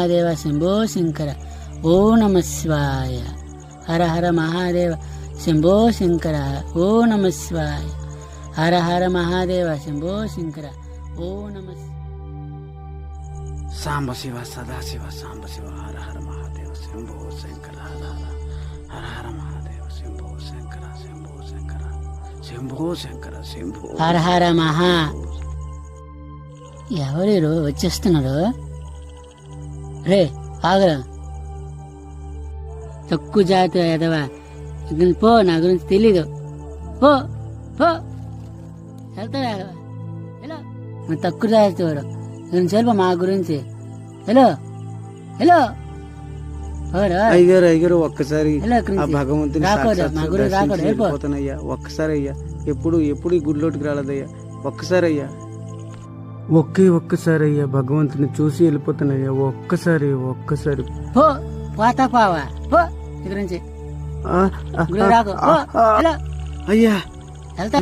మహాదేవ శంభో శంకర ఓ నమ శివాయ. హర హర మహాదేవ శంభో శంకర ఓ నమ శివాయ. హర హర మహాదేవ శంభో శంకర ఓ నమ. సాంబ శివ సదాశివ సాంబ శివ హర హర మహాదేవ శంభో శంకర హర హర హర హర మహాదేవ శంభో శంకర శంభో శంకర శంభో శంకర శంభో హర హర మహా. ఎవరు వచ్చేస్తున్నారు? రే ఆగరా, తక్కువ జాతి ఎదవా, పో, నా గురించి తెలీదు, పో పో, వెళ్తాడా? హలో, తక్కువ జాతి వాడు గురించి చెప్ప, మా గురించి. హలో హలో అయ్యారు అయ్యారు, ఒక్కసారి ఆ భగవంతుని రాకపోతున్నాయ్యా, ఒక్కసారి అయ్యా, ఎప్పుడు ఎప్పుడు ఈ గుడిలోకి రాలేదయ్యా, ఒక్కసారి అయ్యా, ఒక్కసారి అయ్యా, భగవంతుని చూసి వెళ్ళిపోతున్నాయ్యా, ఒక్కసారి ఒక్కసారి. పో, పోతా పోవా, పో ఇక్కడ నుంచి రాకు. అయ్యా వెళ్తా,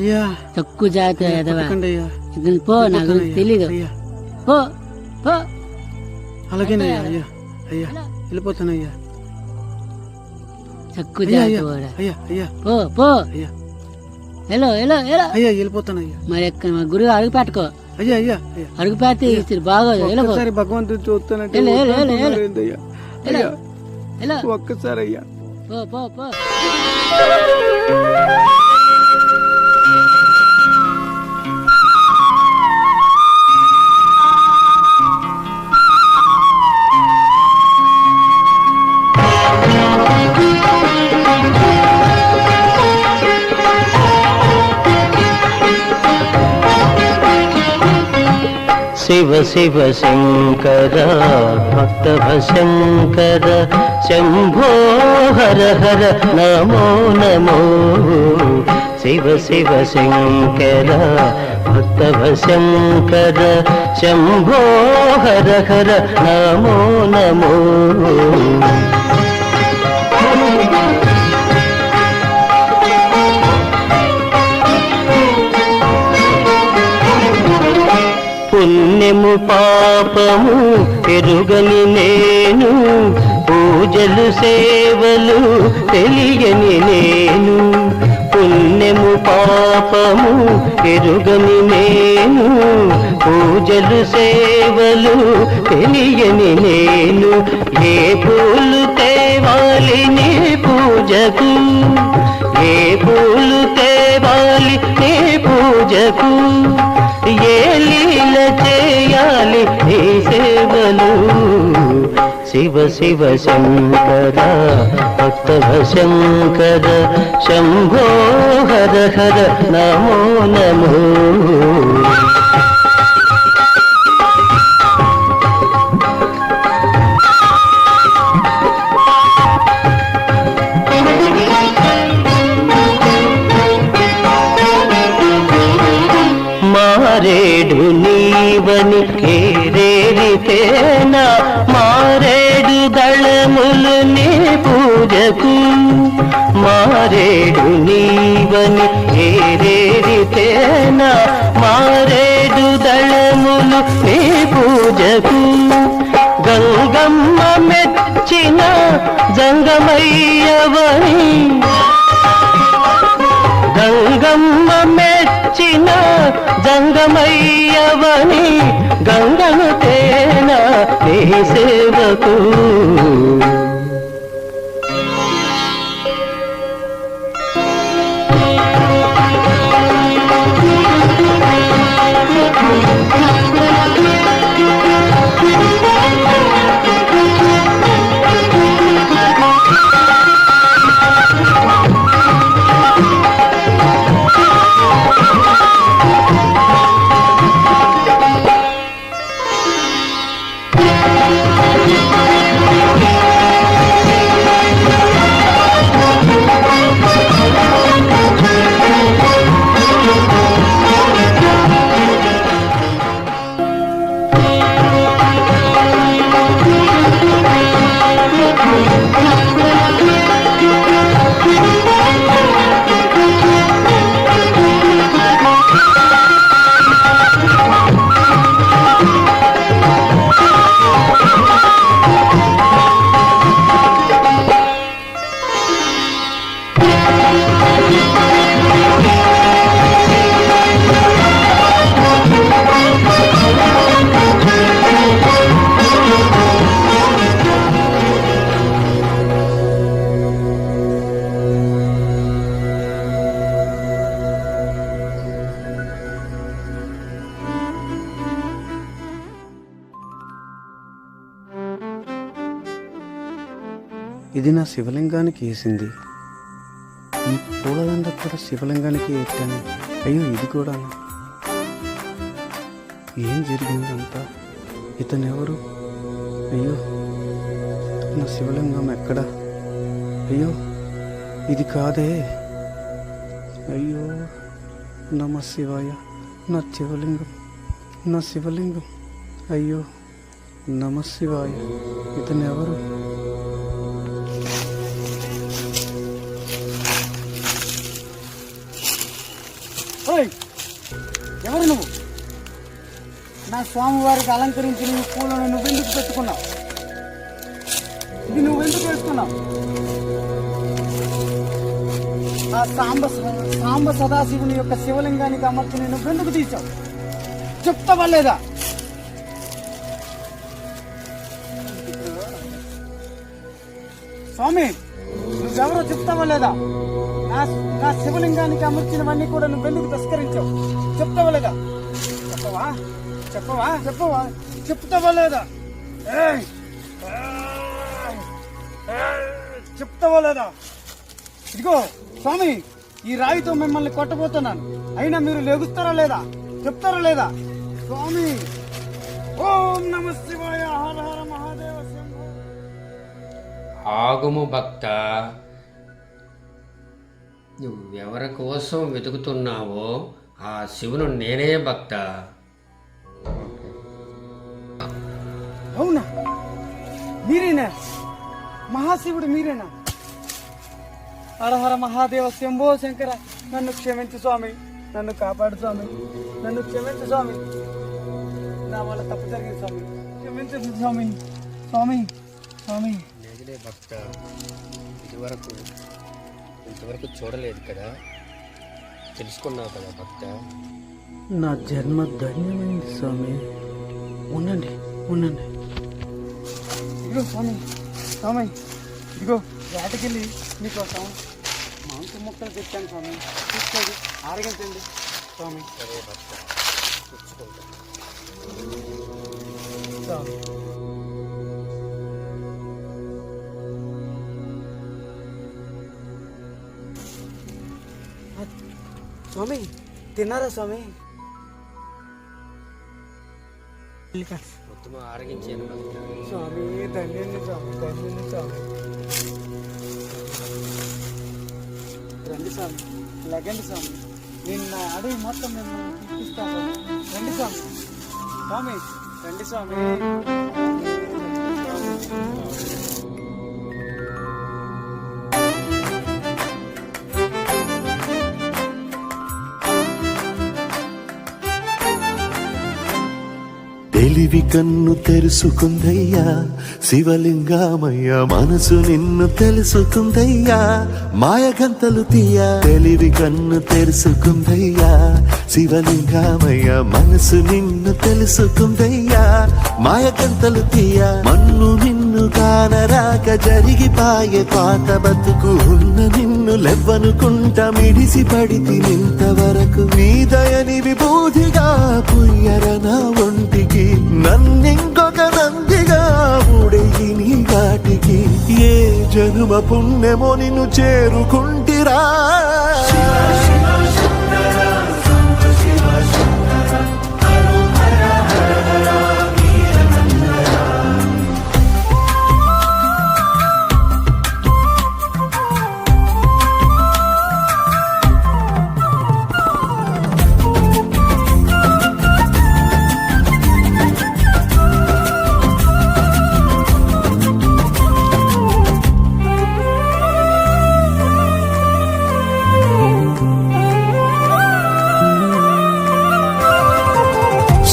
తక్కువ జాతి ఎదవా, పో, నా గురించి తెలీదు, పో పో. అలాగేనయ్యా, అయ్యా అయ్యా వెళ్ళిపోతానయ్యా, తక్కువ జాతి వాడా. అయ్యా అయ్యా, పో పో. అయ్యా హలో హలో హలో, అయ్యా వెళ్ళిపోతానయ్యా. మరి ఎక్కడ మా గురువు అడుగు పెట్టుకో, అయ్యా అయ్యా అడుగు పెడితే బాగోదు. ఒక్కసారి భగవంతుడు చూస్తానంటే ఒక్కసారి అయ్యా, పో పో పో. శివ శివ శంకర భక్త శంకర శంభో హర హర నమో నమో. శివ శివ శంకర భక్త శంకర శంభో హర హర నమో నమో. పుణ్యము పాపము ఎరుగని నేను, పూజలు సేవలు తెలియని నేను. పుణ్యము పాపము ఎరుగని నేను, పూజలు సేవలు తెలియని నేను. ఏ పూలు తేవాలి నీ పూజకు, ఏ పూలు తేవాలి నీ పూజకు, ఏ లీల చేయాలి నీ సేవలు. శివ శివ శంకర భక్త శంకర శంభో హర హర నమో నమో. మారేడు నీవని ఏరేరితేనా, మారేడు దళములు నీ పూజకు. మారేడు నీవని ఏరేరితేనా, మారేడు దళములు నీ పూజకు. గంగమ్మ మెచ్చిన జంగమయ్యవని, గంగమ్మ మెచ్చిన జంగమయ్యవని, గంగను తేనా నీ సేవకు. ఇది నా శివలింగానికి వేసింది. ఈ పూలదండ కూడా శివలింగానికి ఎట్టాను. అయ్యో ఇది కూడా ఏం జరిగిందంతా? ఇతను ఎవరు? అయ్యో నా శివలింగం ఎక్కడ? అయ్యో ఇది కాదే. అయ్యో నమ శివాయ. నా శివలింగం, నా శివలింగం. అయ్యో నమ శివాయ. ఇతను ఎవరు? ఎవరు నువ్వు? నా స్వామివారికి అలంకరించి నువ్వు పూలను నువ్వెందుకు పెట్టుకున్నావు? ఇది నువ్వెందుకు వేసుకున్నావు? ఆ సాంబ సదాశివుని యొక్క శివలింగానికి అమర్చి నువ్వెందుకు తీసావు? చెప్తావా లేదా? స్వామి నువ్వెవరో చెప్తావా లేదా? నా శివలింగానికి అమర్చినవన్నీ కూడా నువ్వెందుకు తస్కరించావు? చెప్తావా లేదా? చెప్పవా చెప్పవా చెప్పవా చెప్తావా లేదా? చెప్తావా లేదా? ఇదిగో స్వామి, ఈ రాయితో మిమ్మల్ని కొట్టబోతున్నాను. అయినా మీరు లెగుస్తారా లేదా? చెప్తారా లేదా? స్వామి ఓం నమ శివాయ. హర హర మహాదేవ శంభో. ఆగుము భక్త, నువ్వెవరి కోసం వెతుకుతున్నావో ఆ శివును నేనే భక్త. అవునా? మీరేనా మహాశివుడు? మీరేనా? హరహర మహాదేవ శంభో శంకర. నన్ను క్షమించు స్వామి, నన్ను కాపాడు స్వామి, నన్ను క్షమించు స్వామి. నా వల్ల తప్పు జరిగింది స్వామి, క్షమించు స్వామి. స్వామి స్వామి నేనే భక్త. ఇంతవరకు చూడలేదు కదా, తెలుసుకున్నావు కదా భక్త. నా జన్మ ధన్యమైంది స్వామి. ఉండండి ఉండండి. ఇదిగో స్వామి, స్వామి ఇదిగో వేటకెళ్ళి మీకోసం మాంసం ముక్కలు తెచ్చాను స్వామి. తీసుకోండి, ఆరగించండి స్వామి. సరే భక్త, తెచ్చుకుంటా. స్వామి స్వామి తిన్నారా స్వామి? మొత్తం ఆరగించాను భక్త. స్వామి ధన్యుని స్వామి, ధన్యుని స్వామి. రండి స్వామి, లగండి స్వామి. నేను నా అడవి మొత్తం మిమ్మల్ని చూపిస్తాను. రండి స్వామి. స్వామి రండి స్వామి. తెలివి కన్ను తెరుసుకుందయ్యా శివలింగమయ్య, మనసు నిన్ను తెలుసుకుందయ్యా మాయగంతలు తీయ. తెలివి కన్ను తెరుసుకుందయ్యా శివలింగమయ్య, మనసు నిన్ను తెలుసుకుందయ్యా మాయగంతలు తీయ. మన్ను నిన్ను కానరాక జరిగిపాయే పాత బతుకు. ఉన్న నిన్ను లెవ్వనుకుంటా మిడిసి పడితి నింతవరకు. నీ దయని విభూతిగా పుయ్యర నా ఒంటికి, నన్నింకొక నందిగా ఊడెయ్యి నీ ఘాటికి. ఏ జనుమ పుణ్యమో నిన్ను చేరుకుంటిరా.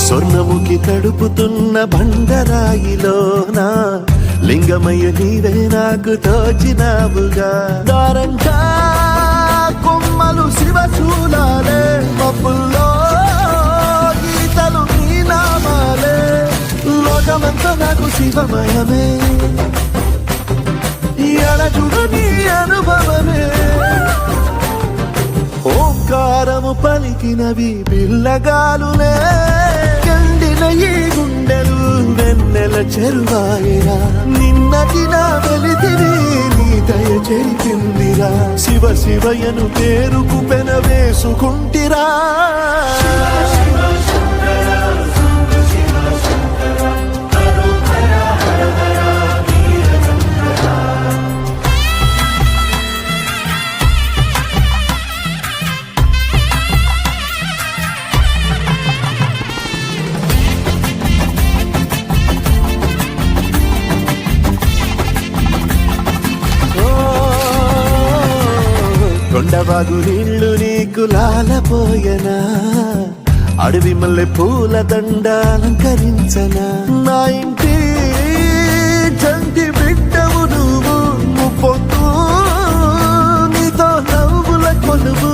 స్వర్ణముఖి తడుపుతున్న బండరాయిలోన లింగమయ్య నీవే నాకు తోచినావుగా. దారంగా శివమయమే ఎడచుడు నీ అనుభవమే ఓంకారము పలికినవి పిల్లగాలులే కండిన ఈ గుండెలు వెన్నెల చెరువాయిరా నిన్నటి నా వెలితివి నీ దయ చెరిపిందిరా శివ శివయను పేరుకు పెన వేసుకుంటిరా కొండవాగు నీళ్లు నీకు లాలపోయనా అడవి మల్లె పూల దండ అలంకరించనా నా ఇంటి చంటి బిడ్డవు నువ్వు పొద్దు నీతో నవ్వుల కొలువు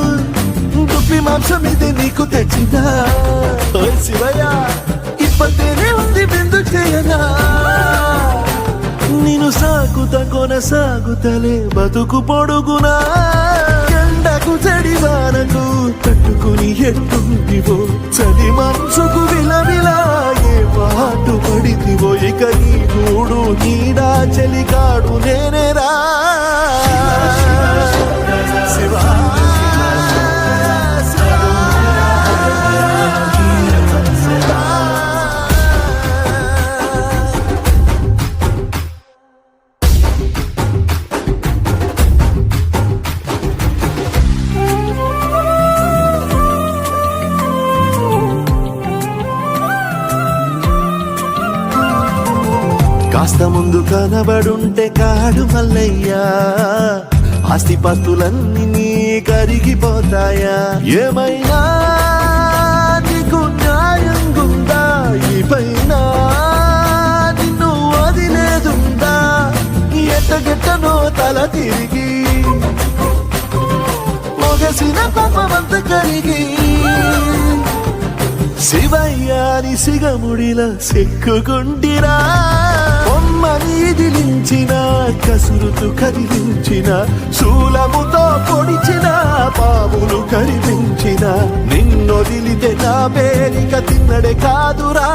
దుప్పి మాంసం ఇది నీకు తెచ్చినా ఓ శివయ్య ఇప్పటినే ఉంది బిందు చేయనా నిన్ను సాగుత కొనసాగుతలే బతుకు పొడుగునా ఎండకు చెడివానకు తట్టుకుని ఎట్టుంటివో చలి మనసుకు విలవిలా ఏ పాటు పడితివో ఇక నీ గూడు నీడా చెలికాడు నేనేరా శివా కాస్త ముందు కనబడుంటే కాడు మల్లయ్యా ఆస్తిపాస్తులన్నీ నీ కరిగిపోతాయా ఏమైనా నీకు న్యాయం గుందా ఈ పైన నిన్ను వదిలేదుందా ఎట్టగెట్టనో తల తిరిగి మొగసిన పాపమంత కరిగి శివయ్యాని సిగముడిలా సిక్కుకుంటిరా బొమ్మ నీదిలించిన కసురుతూ కదిలించిన శూలముతో పొడిచిన పాములు కరిపించిన నిన్నొదిలితే నా పేరిక తిన్నడే కాదురా